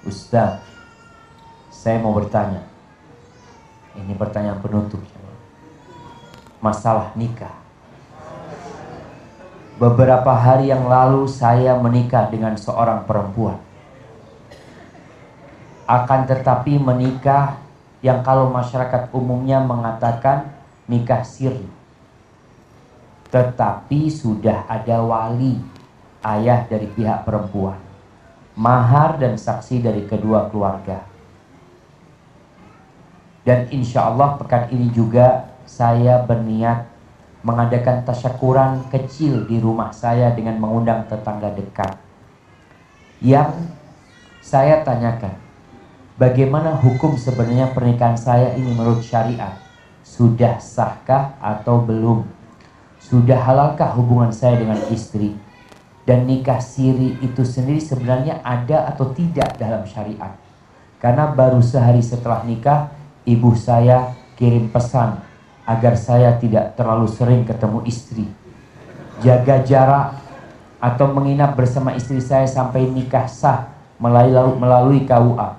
Ustaz, saya mau bertanya. Ini pertanyaan penutup. Masalah nikah. Beberapa hari yang lalu saya menikah dengan seorang perempuan. Akan tetapi menikah yang kalau masyarakat umumnya mengatakan nikah siri. Tetapi sudah ada wali, ayah dari pihak perempuan, mahar dan saksi dari kedua keluarga. Dan insya Allah pekan ini juga saya berniat mengadakan tasyakuran kecil di rumah saya dengan mengundang tetangga dekat. Yang saya tanyakan, bagaimana hukum sebenarnya pernikahan saya ini menurut syariat? Sudah sahkah atau belum? Sudah halalkah hubungan saya dengan istri? Dan nikah siri itu sendiri sebenarnya ada atau tidak dalam syariat? Karena baru sehari setelah nikah, ibu saya kirim pesan agar saya tidak terlalu sering ketemu istri, jaga jarak, atau menginap bersama istri saya sampai nikah sah melalui KUA.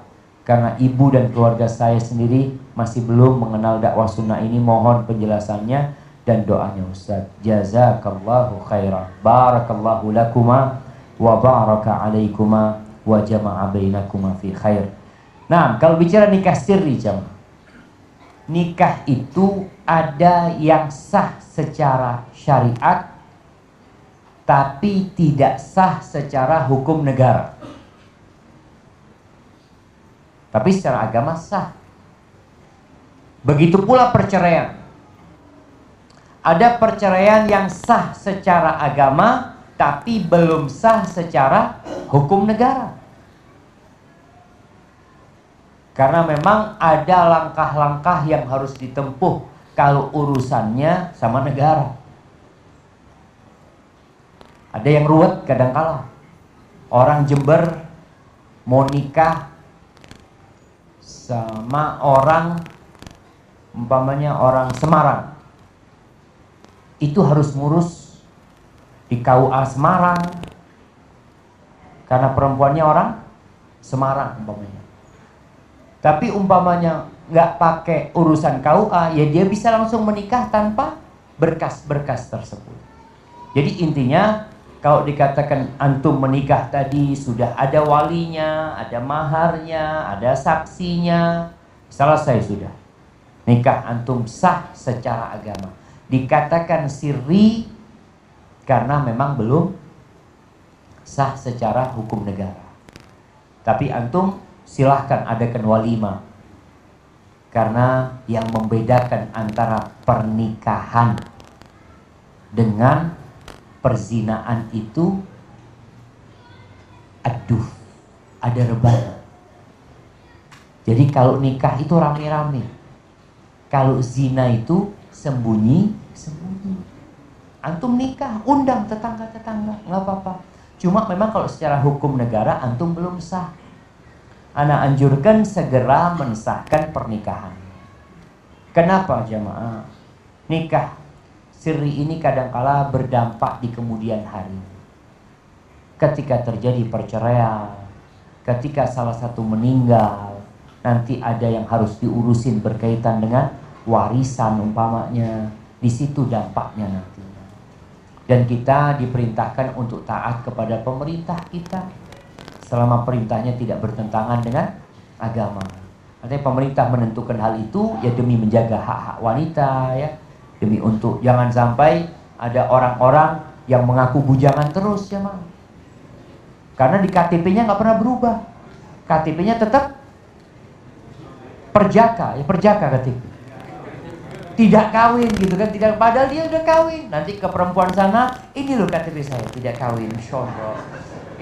Karena ibu dan keluarga saya sendiri masih belum mengenal dakwah sunnah ini. Mohon penjelasannya dan doanya Ustaz. Jazakallahu khairan. Barakallahu lakuma wa baraka alaikuma wa jama'a bainakuma fi khair. Nah, kalau bicara nikah siri jamaah, nikah itu ada yang sah secara syariat tapi tidak sah secara hukum negara. Tapi secara agama sah. Begitu pula perceraian. Ada perceraian yang sah secara agama tapi belum sah secara hukum negara. Karena memang ada langkah-langkah yang harus ditempuh kalau urusannya sama negara. Ada yang ruwet kadangkala. Orang Jember mau nikah sama orang, umpamanya orang Semarang, itu harus ngurus di KUA Semarang karena perempuannya orang Semarang umpamanya. Tapi umpamanya nggak pakai urusan KUA, ya dia bisa langsung menikah tanpa berkas-berkas tersebut. Jadi intinya kalau dikatakan antum menikah tadi sudah ada walinya, ada maharnya, ada saksinya, selesai sudah. Nikah antum sah secara agama. Dikatakan siri karena memang belum sah secara hukum negara. Tapi antum silahkan adakan walimah. Karena yang membedakan antara pernikahan dengan perzinaan itu aduh, ada rebana. Jadi kalau nikah itu rame-rame, kalau zina itu sembunyi-sembunyi. Antum nikah, undang tetangga-tetangga, nggak apa-apa. Cuma memang kalau secara hukum negara antum belum sah. Ana anjurkan segera mensahkan pernikahan. Kenapa jamaah? Nikah siri ini kadangkala berdampak di kemudian hari. Ketika terjadi perceraian, ketika salah satu meninggal, nanti ada yang harus diurusin berkaitan dengan warisan umpamanya. Di situ dampaknya nantinya. Dan kita diperintahkan untuk taat kepada pemerintah kita selama perintahnya tidak bertentangan dengan agama. Artinya pemerintah menentukan hal itu ya demi menjaga hak-hak wanita, ya, demi untuk jangan sampai ada orang-orang yang mengaku bujangan terus, ya Mang. Karena di KTP-nya nggak pernah berubah. KTP-nya tetap perjaka, ya perjaka KTP. Tidak kawin gitu kan, tidak, padahal dia udah kawin. Nanti ke perempuan sana, ini loh KTP saya, tidak kawin, insyaallah.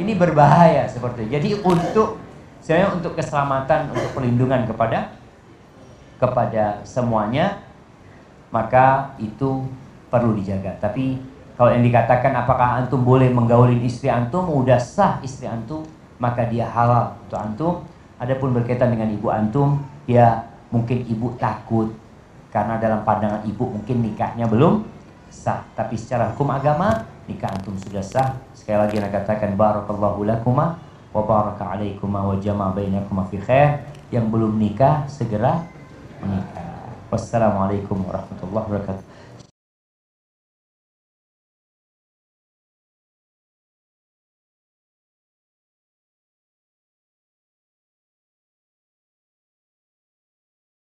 Ini berbahaya seperti itu. Jadi untuk keselamatan, untuk perlindungan kepada semuanya, maka itu perlu dijaga. Tapi kalau yang dikatakan apakah antum boleh menggaulin istri antum, udah sah istri antum, maka dia halal untuk antum. Adapun berkaitan dengan ibu antum, ya mungkin ibu takut karena dalam pandangan ibu mungkin nikahnya belum sah. Tapi secara hukum agama nikah antum sudah sah. Sekali lagi saya katakan barakallahu lakuma wa baraka alaikuma wa jama'a bainakuma fi khair. Yang belum nikah segera menikah. Wassalamualaikum warahmatullahi wabarakatuh.